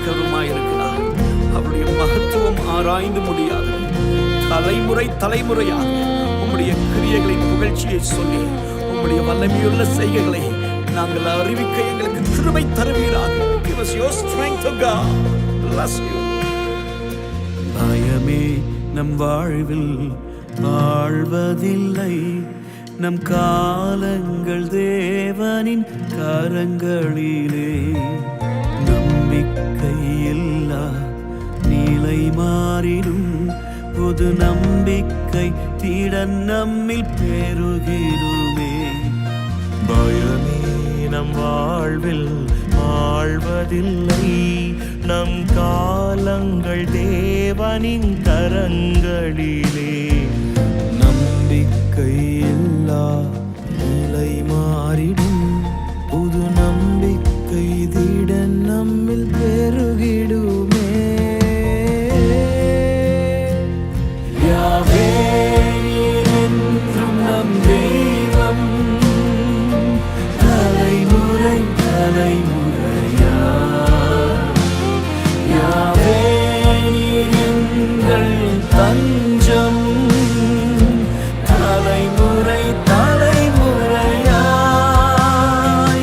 இரக்கருமாயிருக்கிறார். அவருடைய மகத்துவம் ஆராய்ந்து முடியாது. தலைமுறை தலைமுறையாக உம்முடைய கிரியைகளின் புகழ்ச்சியை சொல்லி உம்முடைய வல்லமையுள்ள செய்கைகளை நாங்கள் அறிவிக்க எங்களுக்கு கிருபை தருவீராக. Give us your strength, O God. Bless you. பயமே நம் வாழ்வில் ஆழ்வதில்லை. நம் காலங்கள் தேவனின் கரங்களிலே. நம்பிக்கையில்லா நிலை மாறிடும். புது நம்பிக்கை திடன் நம்மில் பெருகிடுமே. பயமே நம் வாழ்வில் ஆழ்வதில்லை. நம் காலங்கள் தேவனின் கரங்களிலே. நம்பிக்கையில்லா நிலை மாறிடும். புது நம்பிக்கை திடன் நம்மில் பெருகிடுமே. யாவே என்றும் நம் தெய்வம். தலைமுறை தலைமுறையா யாவே எங்கள் தஞ்சம். தலைமுறை தலைமுறையாய்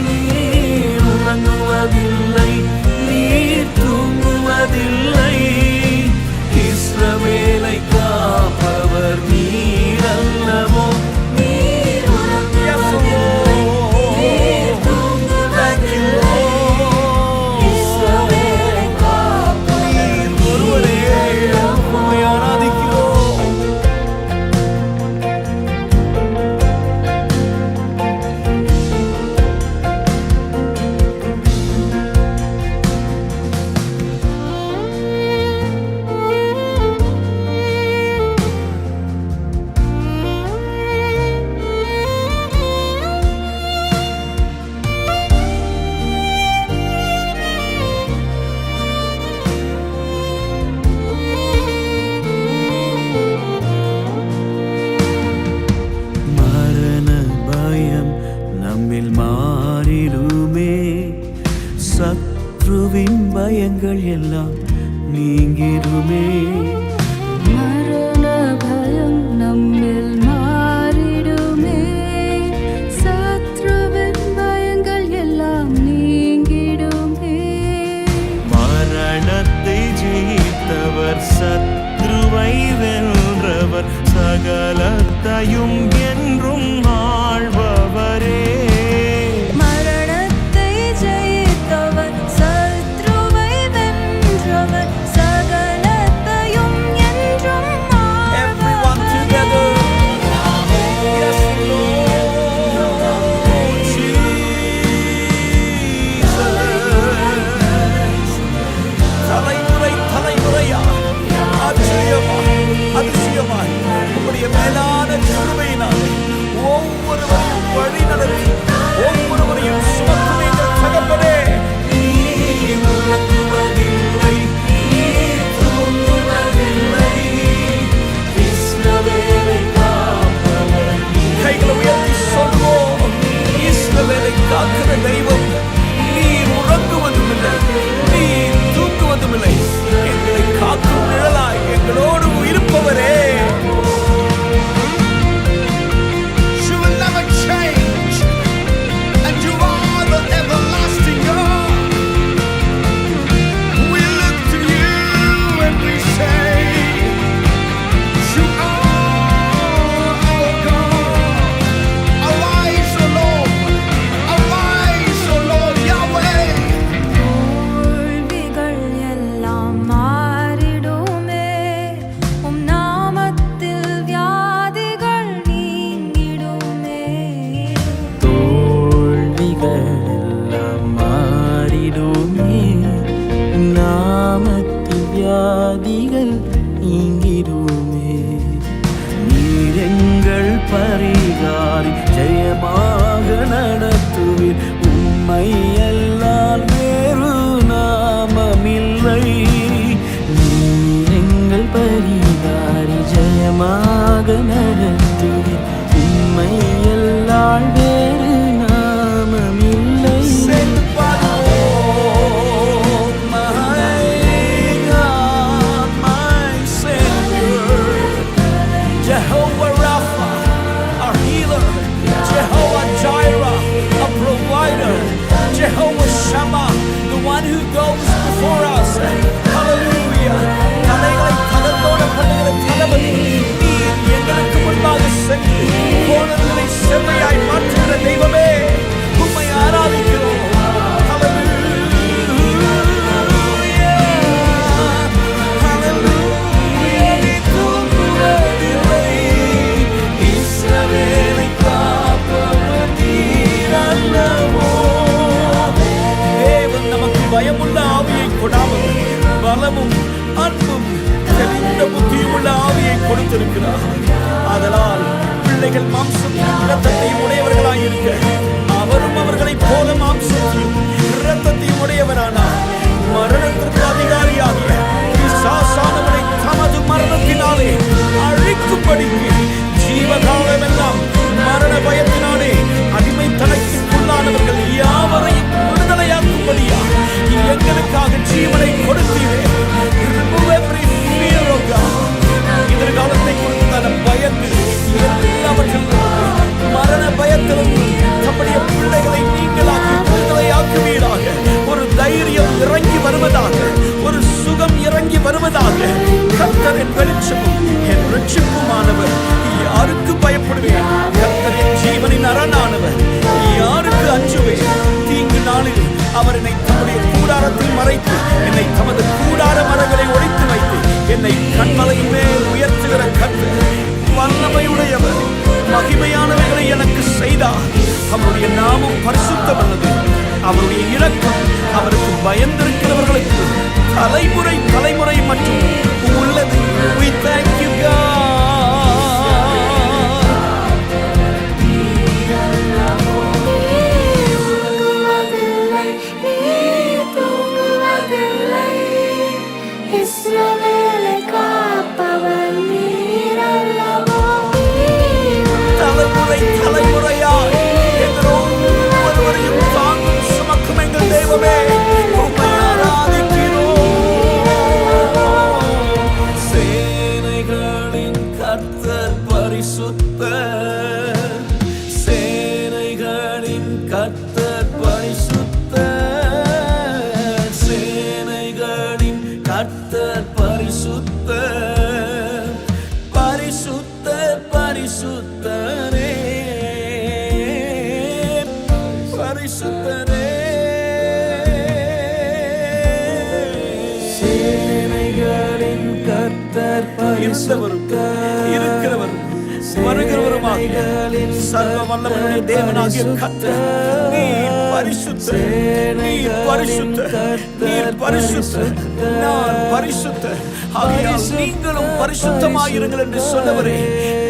நீர் உறங்குவதில்லை. நீர் தூங்குவதில்லை. இஸ்ரவேலை காப்பவர் நீர் அல்லவோ. நீர் உறங்குவதில்லை. நீர் தூங்குவதில்லை. இஸ்ரவேலை காப்பவர் நீர் ஒருவரே. உம்மை ஆராதிக்கிறோம். மரண பயம் நம்மில் மாறிடுமே. சத்ருவின் பயங்கள் எல்லாம் நீங்கிடுமே. மரண பயம் நம்மில் மாறிடுமே. சத்ருவின் பயங்கள் எல்லாம் நீங்கிடுமே. மரணத்தை ஜெயித்தவர், சத்ருவை வென்றவர், சகலத்தையும் என்றும் ஆள்பவரே. மரணத்தை ஜெயித்தவர், சத்ருவை வென்றவர், சகலத்தையும் என்றும் Everyone together. Yes, Lord Jesus. தலைமுறை தலைமுறையாக அதிசயமாய் உம்முடைய மேலான கிருபையினால் ஒவ்வொருவரையும் வழி நடத்தி ஒவ்வொருவரையும் சுமக்குவீங்க தகப்பனே. நீர் உறங்குவதில்லை. நீர் தூங்குவதில்லை. இஸ்ரவேலை காப்பவர் நீர். கைகளை உயர்த்தி சொல்வோம். இஸ்ரவேலை காக்கிற தெய்வம். நீர் உறங்குவதும் இல்லை. நீர் தூங்குவதும் இல்லை. எங்களை காக்கும் நிழலாய் எங்களோடு இருப்பவரே. You will never change, and you are the everlasting God. We look to you and we say, you are our God. Arise, O Lord. Arise, O Lord Yahweh. தோல்விகள் எல்லாம் மாறிடுமே. உம் நாமத்தில் வியாதிகள் நீங்கிடுமே. தோல்விகள் எல்லாம் மாறிடுமே. நாமத்தில் வியாதிகள் நீங்கிடுமே. நீர் எங்கள் பரிகாரி ஜெயமாக நடத்துவீர். உம்மை எல்லால் வேறு நாமமில்லை. நீர் எங்கள் பரிகாரி ஜெயமாக நடத்துவீர். உம்மை எல்லால் வேறு நாமமில்லை. சேர்ந்து பாடுவோம். மகா அன்பும் தெளிந்த புத்தியும் உள்ள ஆவியை கொடுத்திருக்கிறார். ஆதலால் பிள்ளைகள் மாம்சத்தையும் இரத்தத்தையும் உடையவர்களாயிருக்க அவரும் அவர்களைப் போல மாம்சத்தையும் இரத்தத்தையும் உடையவரானார். மரணத்திற்கு அதிகாரியாகிய பிசாசானவனை தமது மரணத்தினாலே அழிக்கும்படிக்கு ஜீவகாலமெல்லாம் மரண பயத்தினாலே அடிமைத்தனத்திற்குள்ளானவர்கள் யாவரையும் விடுதலையாக்கும்படியா எங்களுக்காக ஜீவனை கொடுத்தீரே. Remove every fear of God. எதிர்காலத்தை குறித்தான பயத்தில் எல்லாவற்றிலும் மரண பயத்திலிருந்து தம்முடைய பிள்ளைகளை நீங்களாக்கி விடுதலையாக்குவீராக. ஒரு தைரியம் இறங்கி வருவதாக, ஒரு சுகம் இறங்கி வருவதாக. கர்த்தர் என் வெளிச்சமும் என் இரட்சிப்புமானவர், யாருக்கு பயப்படுவேன்? கர்த்தர் என் ஜீவனின் அரணானவர், யாருக்கு அஞ்சுவேன்? தீங்கு நாளில் அவர் என்னை தம்முடைய கூடாரத்தில் மறைத்து என்னை தமது கூடார மரங்களை ஒழித்து வைத்து என்னை கண்மலையின் மேல் உயர்த்துகிற கர்த்தர் வல்லமையுடையவர். மகிமையானவைகளை எனக்கு செய்தார். அவருடைய நாமம் பரிசுத்தமானது. அவருடைய இரக்கம் அவருக்கு பயந்திருக்கிறவர்களுக்கு தலைமுறை தலைமுறை மற்றும் உள்ளது. We thank you, God. தலைமுறை தலைமுறையாய் எங்களோடு ஒருவரையும் தாங்கும் சுமக்கும் எங்கள் தெய்வமே, உம்மை ஆராதிக்கிறோம். சேனைகளின் கர்த்தர் பரிசுத்தர், சேனைகளின் கர்த்தர் பரிசுத்தர், சேனைகளின் கர்த்தர் பரிசுத்தர், பரிசுத்தர் பரிசுத்தரே, பரிசுத்தரே. சேனைகளின் கர்த்தர் இருந்தவரும் இருக்கிறவரும் வருகிறவருமாகிய சர்வ வல்லவருடைய தேவனாகிய கர்த்தர், நீர் பரிசுத்தர், நீர் பரிசுத்தர், நீர் பரிசுத்தர், நான் பரிசுத்தர். ஆகையால் நீங்களும் பரிசுத்தமாயிருங்கள் என்று சொன்னவரே,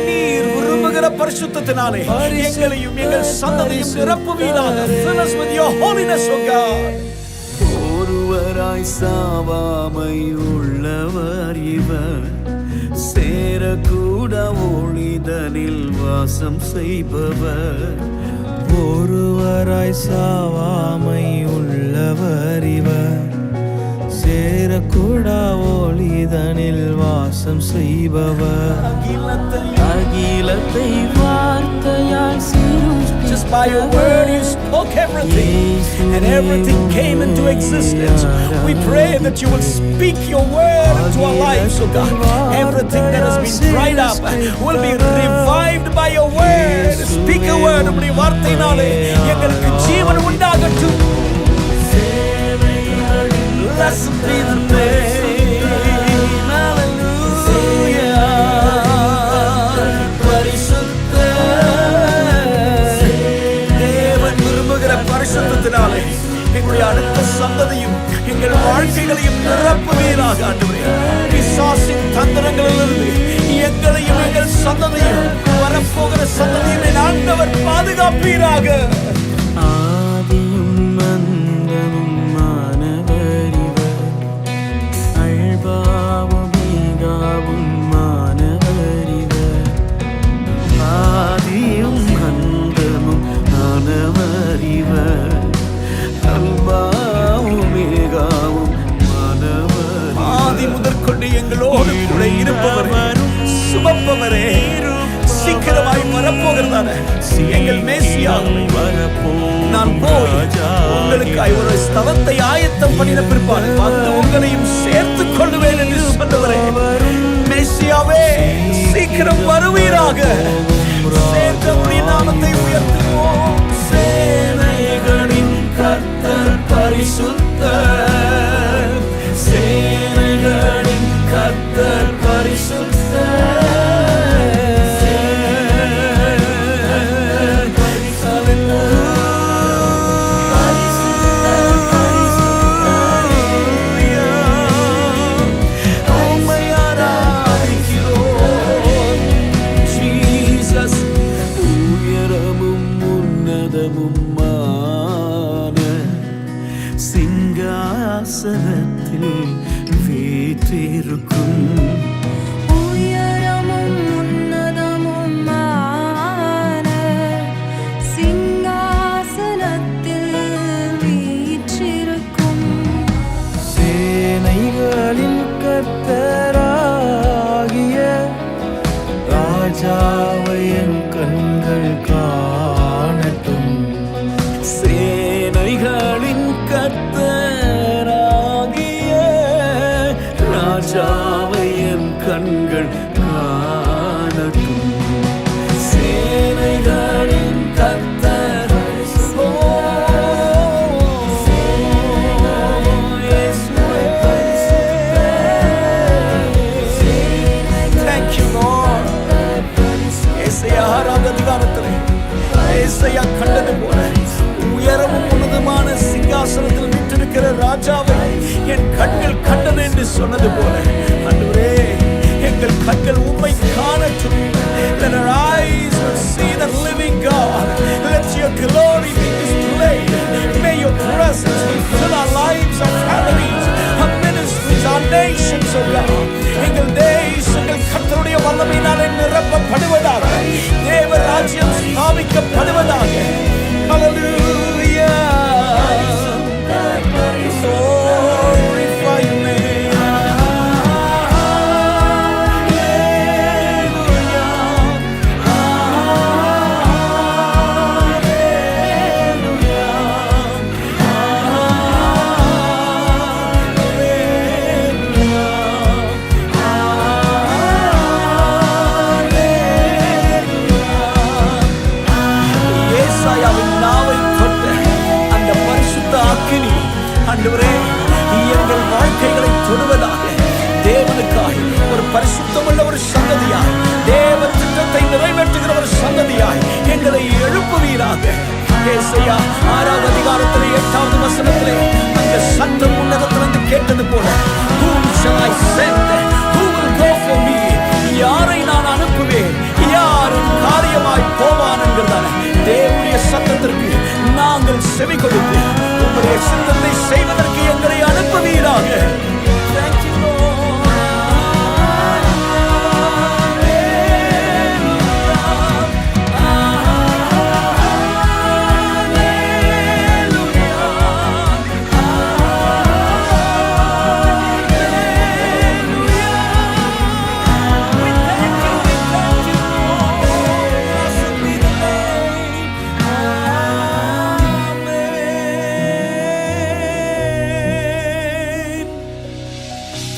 நீர் விரும்புகிற பரிசுத்தத்தினாலே எங்களையும் எங்கள் சந்ததியும் நிரப்புவீராக. Fill us with your holiness, O God. ஒருவராய் சாவாமை உள்ளவர் இவர், சேரக்கூட ஒளிதனில் வாசம் செய்பவர். ஒருவராய் சாவாமை உள்ளவர் இவர், சேரக்கூட ஒளிதனில் வாசம் செய்பவர். அகிலத்தை வார்த்தையால் Just by your word you spoke everything, and everything came into existence. We pray that you will speak your word into our lives, O God. Everything that has been dried up will be revived by your word. Speak a word. உம்முடைய வார்த்தையினாலே எங்களுக்கு ஜீவன் உண்டாகட்டும். Blessed be the name. Hallelujah. தேவன் விரும்புகிற பரிசுத்தத்தினாலே எங்களுடைய அடுத்த சந்ததியும் எங்கள் வாழ்க்கைகளையும் நிரப்புவீராக. ஆண்டவரே, பிசாசின் தந்திரங்களிலிருந்து எங்களையும் எங்கள் சந்ததியும் வரப்போகிற சந்ததியை ஆண்டவர் பாதுகாப்பீராக. ஆதியும் அந்தமும் மானவர் இவர், அல்பாவும் ஈகாவும் மானவர் இவர். ஆதியும் அந்தமும் மானவர் இவர், அல்பாவும் ஈகாவும் மானவர். ஆதி முதற்கொண்டு எங்களோடு கூட இருப்பவர், சுமப்பவரே, சீக்கிரமாய் வரப்போகிறதான எங்கள் மேசியாகவே நான் போய் உங்களுக்காய் ஒரு ஸ்தலத்தை ஆயத்தம் பண்ணின பிற்பாடு வந்து உங்களையும் சேர்த்துக் கொள்ளுவேன் என்று சொன்னவரே, மேசியாவே சீக்கிரம் வருவீராக. சேர்த்தவுடைய நாமத்தை உயர்த்துவோம். சேனைகளின் கர்த்தர் பரிசுத்தர், சேனைகளின் கர்த்தர் பரிசுத்தர். வீற்றிருக்கும் உயரமும் உன்னதமுமான சிங்காசனத்தில் வீற்றிருக்கும் சேனைகளின் கர்த்தராகிய ராஜாவை என் கண்கள் காணட்டும். சேனைகளின் கர்த்தராகிய ராஜாவை என் கண்கள் காணட்டும். சேனைகளின் கர்த்தர் Thank you, Lord. ஏசாயா 6ஆம் அதிகாரத்திலே ஏசாயா கண்டது போல உயரமும் உன்னதமான சிங்காசனத்தில் வீற்றிருக்கிற ராஜாவை என் கண்கள் கண்டது என்று சொன்னது போல ஆண்டவரே எங்கள் கண்கள் உம்மை காணட்டும். Let our eyes will see the living God. Let your glory be displayed. May your presence fill our lives, our families, our ministries, our nations, oh God. எங்கள் தேசங்கள் கர்த்தருடைய வல்லமையினாலே நிரப்பப்படுவதாக. தேவ ராஜ்யம் ஸ்தாபிக்கப்படுவதாக. Hallelujah. Glorify your name. ஏசாயாவின் நாவை தொட்ட அந்த பரிசுத்த அக்கினி ஆண்டவரே எங்கள் வாழ்க்கைகளை தொடுவதாக. தேவனுக்காய் ஒரு பரிசுத்தமுள்ள ஒரு சந்ததியாய், தேவ திட்டத்தை நிறைவேற்றுகிற ஒரு சந்ததியாய் எங்களை எழுப்புவீராக. ஏசாயா 6ஆம் அதிகாரத்திலே 8வது வசனத்திலே அந்த சத்தம் உன்னதத்திலிருந்து கேட்டது போல Whom shall I send? Who will go for me? யாரை நான் அனுப்புவேன்? யார் என் காரியமாய் போவான் என்கிறதான தேவனுடைய சத்தத்திற்கு நாங்கள் செவி கொடுத்து உம்முடைய சித்தத்தை செய்வதற்கு எங்களை அனுப்புவீராக. Thank you, Lord.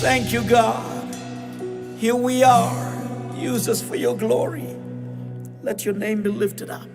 Thank you, God. Here we are. Use us for your glory. Let your name be lifted up.